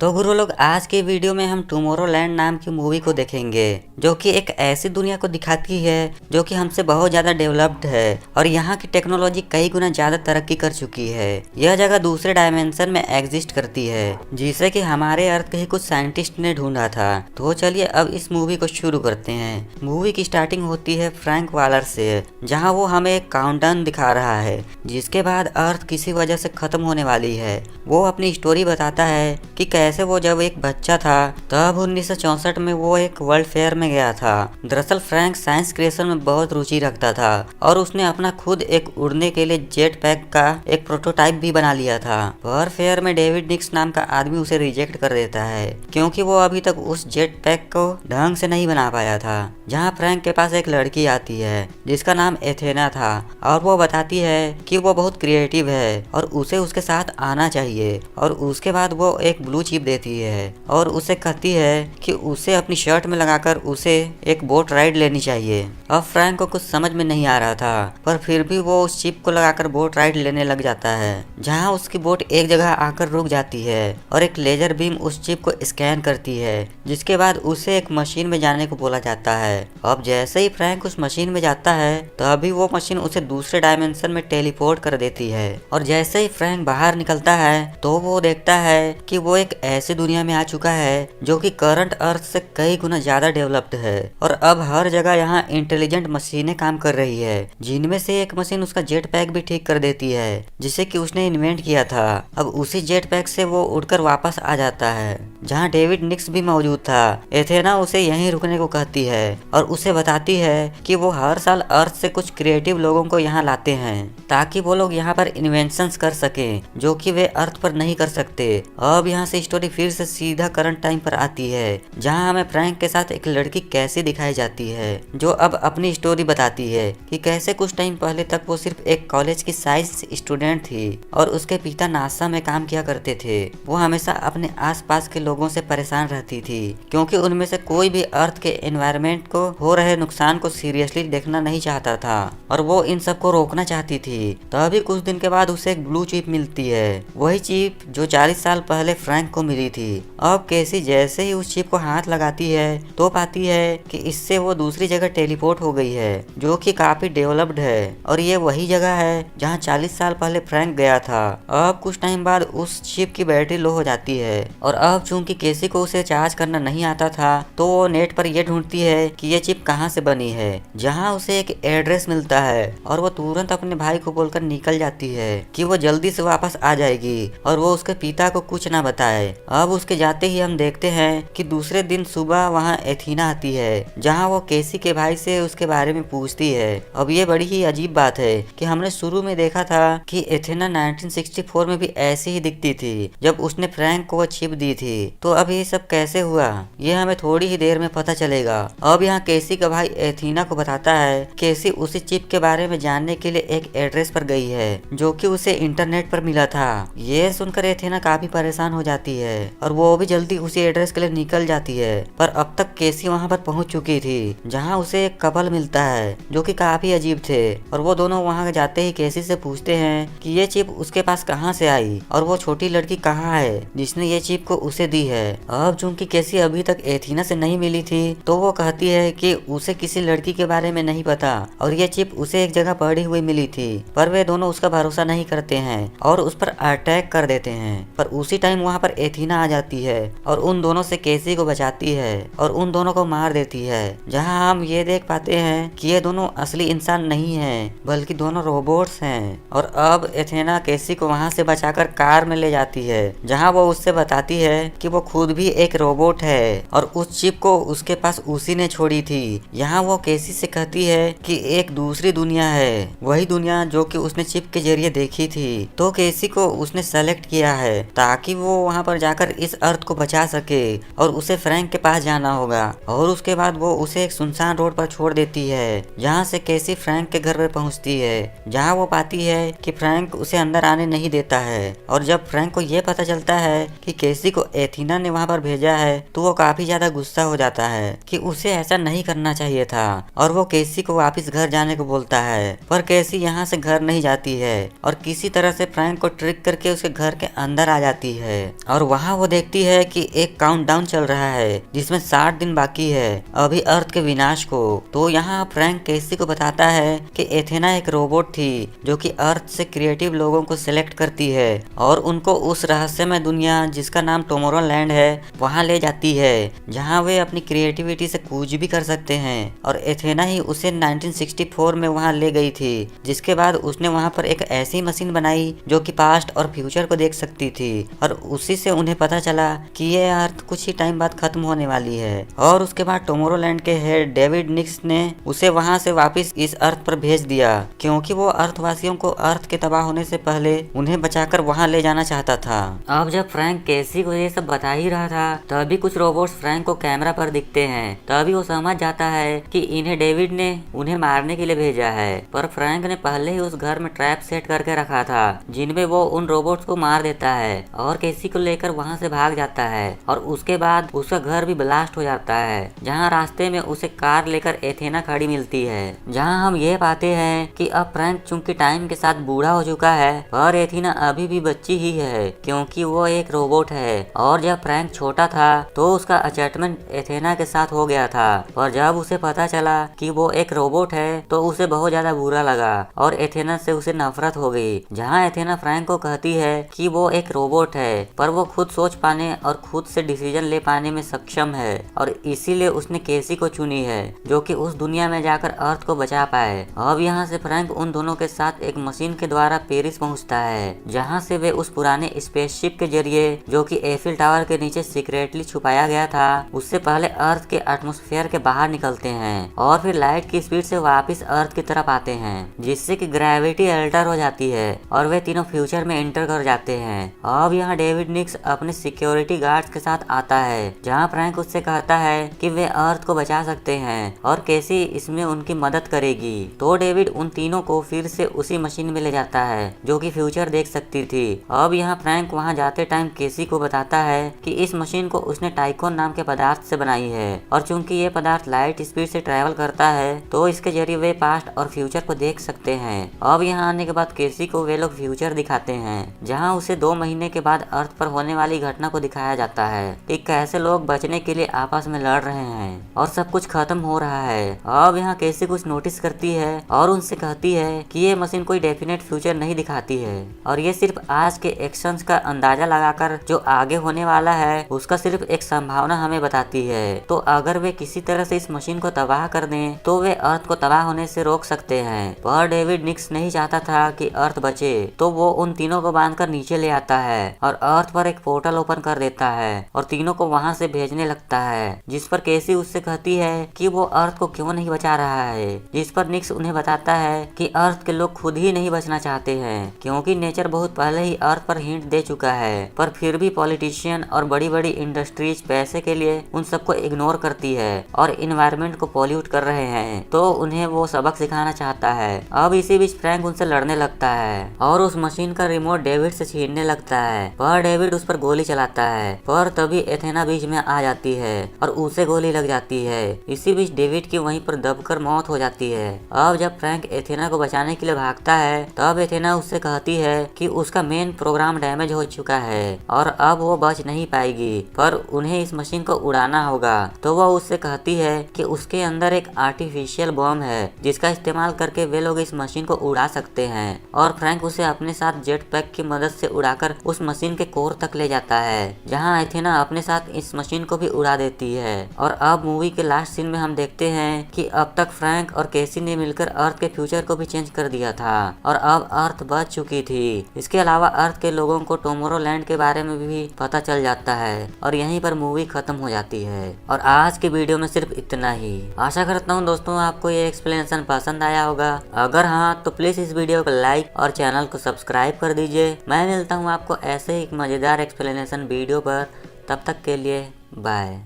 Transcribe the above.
तो गुरु लोग, आज के वीडियो में हम टुमारोलैंड नाम की मूवी को देखेंगे जो कि एक ऐसी दुनिया को दिखाती है जो कि हमसे बहुत ज्यादा डेवलप्ड है और यहाँ की टेक्नोलॉजी कई गुना ज्यादा तरक्की कर चुकी है। यह जगह दूसरे डायमेंशन में एग्जिस्ट करती है जिसे कि हमारे अर्थ के ही कुछ साइंटिस्ट ने ढूंढा था। तो चलिए अब इस मूवी को शुरू करते हैं। मूवी की स्टार्टिंग होती है फ्रैंक वालर से, जहाँ वो हमें एक काउंटडाउन दिखा रहा है जिसके बाद अर्थ किसी वजह से खत्म होने वाली है। वो अपनी स्टोरी बताता है कि कैसे वो जब एक बच्चा था तब 1964 में वो एक वर्ल्ड फेयर में गया था। दरअसल फ्रैंक साइंस क्रिएशन में बहुत रुचि रखता था और उसने अपना खुद एक उड़ने के लिए जेट पैक का एक प्रोटोटाइप भी बना लिया था। पर फेयर में डेविड निक्स नाम का आदमी उसे रिजेक्ट कर देता है क्योंकि वो अभी तक उस जेट पैक को ढंग से नहीं बना पाया था। जहाँ फ्रैंक के पास एक लड़की आती है जिसका नाम एथेना था और वो बताती है कि वो बहुत क्रिएटिव है और उसे उसके साथ आना चाहिए। और उसके बाद वो एक ब्लू चिप देती है और उसे कहती है कि उसे अपनी शर्ट में लगाकर उसे एक बोट राइड लेनी चाहिए। अब फ्रैंक को कुछ समझ में नहीं आ रहा था पर फिर भी वो उस चिप को लगाकर बोट राइड लेने लग जाता है, जहाँ उसकी बोट एक जगह आकर रुक जाती है और एक लेजर बीम उस चिप को स्कैन करती है, जिसके बाद उसे एक मशीन में जाने को बोला जाता है। अब जैसे ही फ्रैंक उस मशीन में जाता है तभी वो मशीन उसे दूसरे डायमेंशन में टेलीपोर्ट कर देती है। और जैसे ही फ्रैंक बाहर निकलता है तो वो देखता है कि वो एक ऐसी दुनिया में आ चुका है जो कि करंट अर्थ से कई गुना ज्यादा डेवलप्ड है और अब हर जगह यहाँ इंटेलिजेंट मशीनें काम कर रही है, जिनमें से एक मशीन उसका जेट पैक भी ठीक कर देती है जिसे कि उसने इन्वेंट किया था। अब उसी जेट पैक से वो उड़कर वापस आ जाता है जहाँ डेविड निक्स भी मौजूद था। एथेना उसे यहीं रुकने को कहती है और उसे बताती है कि वो हर साल अर्थ से कुछ क्रिएटिव लोगों को यहाँ लाते हैं ताकि वो लोग यहाँ पर इन्वेंशंस कर सके जो कि वे अर्थ पर नहीं कर सकते। अब यहाँ से स्टोरी फिर से सीधा करंट टाइम पर आती है जहाँ हमें फ्रैंक के साथ एक लड़की कैसी दिखाई जाती है जो अब अपनी स्टोरी बताती है कि कैसे कुछ टाइम पहले तक वो सिर्फ एक कॉलेज की साइंस स्टूडेंट थी और उसके पिता नासा में काम किया करते थे। वो हमेशा अपने आसपास के लोगों से परेशान रहती थी क्योंकि उनमें से कोई भी अर्थ के एनवायरनमेंट को हो रहे नुकसान को सीरियसली देखना नहीं चाहता था और वो इन सब को रोकना चाहती थी। तभी कुछ दिन के बाद उसे एक ब्लू चिप मिलती है, वही चिप जो 40 साल पहले फ्रैंक को मिली थी। अब कैसी जैसे ही उस चिप को हाथ लगाती है तो पाती है कि इससे वो दूसरी जगह टेलीपोर्ट हो गई है जो कि काफी डेवलप्ड है और ये वही जगह है जहाँ 40 साल पहले फ्रैंक गया था। अब कुछ टाइम बाद उस चिप की बैटरी लो हो जाती है और अब चूंकि केसी को उसे चार्ज करना नहीं आता था तो वो नेट पर ये ढूंढती है कि ये चिप कहाँ से बनी है, जहाँ उसे एक एड्रेस मिलता है और वो तुरंत अपने भाई को बोलकर निकल जाती है कि वो जल्दी से वापस आ जाएगी और वो उसके पिता को कुछ ना बताए। अब उसके जाते ही हम देखते हैं कि दूसरे दिन सुबह वहाँ एथीना आती है जहाँ वो केसी के भाई से उसके बारे में पूछती है। अब ये बड़ी ही अजीब बात है कि हमने शुरू में देखा था कि एथेना 1964 में भी ऐसी ही दिखती थी जब उसने फ्रैंक को वो चिप दी थी। तो अब ये सब कैसे हुआ ये हमें थोड़ी ही देर में पता चलेगा। अब यहाँ केसी का भाई एथीना को बताता है केसी उसी चिप के बारे में जानने के लिए एक एड्रेस पर गई है जो कि उसे इंटरनेट पर मिला था। ये सुनकर एथेना काफी परेशान हो जाती है और वो भी जल्दी उसी एड्रेस के लिए निकल जाती है। पर अब तक केसी वहाँ पर पहुँच चुकी थी जहाँ उसे एक कपल मिलता है जो कि काफी अजीब थे और वो दोनों वहाँ जाते ही केसी से पूछते हैं कि ये चिप उसके पास कहाँ से आई और वो छोटी लड़की कहाँ है जिसने ये चिप को उसे दी है। अब चूंकि केसी अभी तक एथीना से नहीं मिली थी तो वो कहती है कि उसे किसी लड़की के बारे में नहीं पता और ये चिप उसे एक जगह पड़ी हुई मिली थी। पर वे दोनों उसका भरोसा नहीं करते हैं और उस पर अटैक कर देते हैं। पर उसी टाइम वहाँ पर एथीना आ जाती है और उन दोनों से केसी को बचाती है और उन दोनों को मार देती है, जहाँ हम ये देख पाते हैं कि ये दोनों असली इंसान नहीं है बल्कि दोनों रोबोट्स हैं। और अब एथेना केसी को वहाँ से बचाकर कार में ले जाती है जहाँ वो उससे बताती है कि वो खुद भी एक रोबोट है और उस चिप को उसके पास उसी ने छोड़ी थी। यहाँ वो केसी से कहती है कि एक दूसरी दुनिया है, वही दुनिया जो कि उसने चिप के जरिए देखी थी। तो केसी को उसने सेलेक्ट किया है ताकि वो वहाँ पर जाकर इस अर्थ को बचा सके और उसे फ्रैंक के पास जाना होगा। और उसके बाद वो उसे एक सुनसान रोड पर छोड़ देती है जहाँ से केसी फ्रैंक के घर पर पहुँचती है, जहाँ वो पाती है कि फ्रैंक उसे अंदर आने नहीं देता है। और जब फ्रैंक को ये पता चलता है कि केसी को एथीना ने वहाँ पर भेजा है तो वो काफी ज्यादा गुस्सा हो जाता है कि उसे ऐसा नहीं करना चाहिए था और वो केसी को वापस घर जाने को बोलता है। पर केसी यहाँ से घर नहीं जाती है और किसी तरह से फ्रैंक को ट्रिक करके उसके घर के अंदर आ जाती है और वहाँ वो देखती है कि एक काउंटडाउन चल रहा है जिसमें 60 दिन बाकी है अभी अर्थ के विनाश को। तो यहाँ फ्रैंक केसी को बताता है कि एथेना एक रोबोट थी जो कि अर्थ से क्रिएटिव लोगों को सिलेक्ट करती है और उनको उस रहस्यमय दुनिया जिसका नाम टुमारोलैंड है वहाँ ले जाती है, जहाँ वे अपनी क्रिएटिविटी से कुछ भी कर सकते हैं। और एथेना ही उसे 1964 में वहाँ ले गई थी, जिसके बाद उसने वहाँ पर एक ऐसी मशीन बनाई जो कि पास्ट और फ्यूचर को देख सकती थी। और उसी से उन्हें पता चला कि ये अर्थ कुछ ही टाइम बाद खत्म होने वाली है। और उसके बाद टुमारोलैंड के हेड डेविड निक्स ने उसे वहाँ से वापस इस अर्थ पर भेज दिया, क्योंकि वो अर्थवासियों को अर्थ के तबाह होने से पहले उन्हें बचाकर वहाँ ले जाना चाहता था। अब जब फ्रैंक केसी को ये सब बता ही रहा था तभी कुछ रोबोट्स फ्रैंक को कैमरा पर दिखते हैं। तभी वो समझ जाता है कि इन्हें डेविड ने उन्हें मारने के लिए भेजा है, पर फ्रैंक ने पहले ही उस घर में ट्रैप सेट करके रखा था जिनमें वो उन रोबोट्स को मार देता है और केसी को लेकर वहाँ से भाग जाता है। और उसके बाद उसका घर भी ब्लास्ट हो जाता है, जहाँ रास्ते में उसे कार लेकर एथेना खड़ी मिलती है, जहाँ हम ये पाते हैं कि अब फ्रैंक चूंकि टाइम के साथ बूढ़ा हो चुका है पर एथेना अभी भी बच्ची ही है, क्योंकि वो एक रोबोट है। और जब फ्रैंक छोटा था तो उसका अटैचमेंट एथेना के साथ हो गया था, और जब उसे पता चला कि वो एक रोबोट है तो उसे बहुत ज्यादा बुरा लगा और एथेना से उसे नफरत हो गई। जहाँ एथेना फ्रैंक को कहती है कि वो एक रोबोट है पर वो खुद सोच पाने और खुद से डिसीजन ले पाने में सक्षम है, और इसीलिए उसने केसी को चुनी है जो कि उस दुनिया में जाकर अर्थ को बचा पाए। अब यहाँ से फ्रैंक उन दोनों के साथ एक मशीन के द्वारा पेरिस पहुँचता है, जहाँ से वे उस पुराने स्पेसशिप के जरिए जो कि एफिल टावर के नीचे सीक्रेटली छुपाया गया था उससे पहले अर्थ के एटमॉस्फेयर के बाहर निकलते हैं और फिर लाइट की स्पीड से वापस अर्थ की तरफ आते हैं, जिससे कि ग्रेविटी अल्टर हो जाती है और वे तीनों फ्यूचर में एंटर कर जाते हैं। अब यहाँ डेविड निक्स अपने सिक्योरिटी गार्ड्स के साथ आता है, जहाँ फ्रैंक उससे कहता है कि वे अर्थ को बचा सकते हैं और केसी इसमें उनकी मदद करेगी। तो डेविड उन तीनों को फिर से उसी मशीन में ले जाता है जो कि फ्यूचर देख सकती थी। अब यहाँ फ्रैंक वहाँ जाते टाइम केसी को बताता है कि इस मशीन को उसने टाइकोन नाम के पदार्थ से बनाई है, और चूंकि ये पदार्थ लाइट स्पीड से ट्रेवल करता है तो इसके जरिए वे पास्ट और फ्यूचर को देख सकते हैं। अब यहाँ आने के बाद केसी को वे लोग फ्यूचर दिखाते हैं, जहाँ उसे 2 महीने के बाद अर्थ पर होने वाली घटना को दिखाया जाता है कि कैसे लोग बचने के लिए आपस में लड़ रहे हैं और सब कुछ खत्म हो रहा है। अब यहाँ केसी कुछ नोटिस करती है और उनसे कहती है कि ये मशीन कोई डेफिनेट फ्यूचर नहीं दिखाती है, और ये सिर्फ आज के एक्शंस का अंदाजा लगाकर जो आगे होने वाला है उसका सिर्फ एक संभावना हमें बताती है। तो अगर वे किसी तरह से इस मशीन को तबाह कर दें तो वे अर्थ को तबाह होने से रोक सकते हैं। पर डेविड निक्स नहीं चाहता था कि अर्थ बचे, तो वो उन तीनों को बांधकर नीचे ले आता है और अर्थ पर एक पोर्टल ओपन कर देता है और तीनों को वहां से भेजने लगता है, जिस पर केसी उससे कहती है कि वो अर्थ को क्यों नहीं बचा रहा है, जिस पर निक्स उन्हें बताता है कि अर्थ के लोग खुद ही नहीं बचना चाहते हैं, क्योंकि नेचर बहुत पहले ही अर्थ पर हिंट दे चुका है, पर फिर भी पॉलिटिशियन और बड़ी बड़ी इंडस्ट्रीज पैसे के लिए उन सबको इग्नोर करती है और इन्वायरमेंट को पॉल्यूट कर रहे हैं। तो उन्हें वो सबक सिखाना चाहता है। अब इसी बीच फ्रैंक उनसे लड़ने लगता है और उस मशीन का रिमोट डेविड से छीनने लगता है, पर डेविड उस पर गोली चलाता है, पर तभी एथेना बीच में आ जाती है और उसे गोली लग जाती है। इसी बीच डेविड की वहीं पर दबकर मौत हो जाती है। अब जब फ्रैंक एथेना को बचाने के लिए भागता है तब एथेना उससे कहती है कि उसका मेन प्रोग्राम डैमेज हो चुका है और अब वो बच नहीं पाएगी, पर उन्हें इस मशीन को उड़ाना होगा। तो वह उससे कहती है कि उसके अंदर एक आर्टिफिशियल बॉम्ब है जिसका इस्तेमाल करके वे लोग इस मशीन को उड़ा सकते हैं, और फ्रैंक उसे अपने साथ जेट पैक की मदद से उड़ाकर उस मशीन के कोर तक ले जाता है, जहां एथेना अपने साथ इस मशीन को भी उड़ा देती है। और अब मूवी के लास्ट सीन में हम देखते हैं कि अब तक फ्रैंक और केसी ने मिलकर अर्थ के फ्यूचर को भी चेंज कर दिया था और अब अर्थ बच चुकी थी। इसके अलावा अर्थ के लोगों को टुमारोलैंड के बारे में भी पता चल जाता है और यहीं पर मूवी खत्म हो जाती है। और आज के वीडियो में सिर्फ इतना ही। आशा करता हूँ दोस्तों आपको ये एक्सप्लेनेशन पसंद आया होगा। अगर हाँ तो प्लीज इस वीडियो को लाइक और चैनल को सब्सक्राइब कर दीजिए। मैं मिलता हूँ आपको ऐसे ही एक मजेदार एक्सप्लेनेशन वीडियो पर, तब तक के लिए बाय।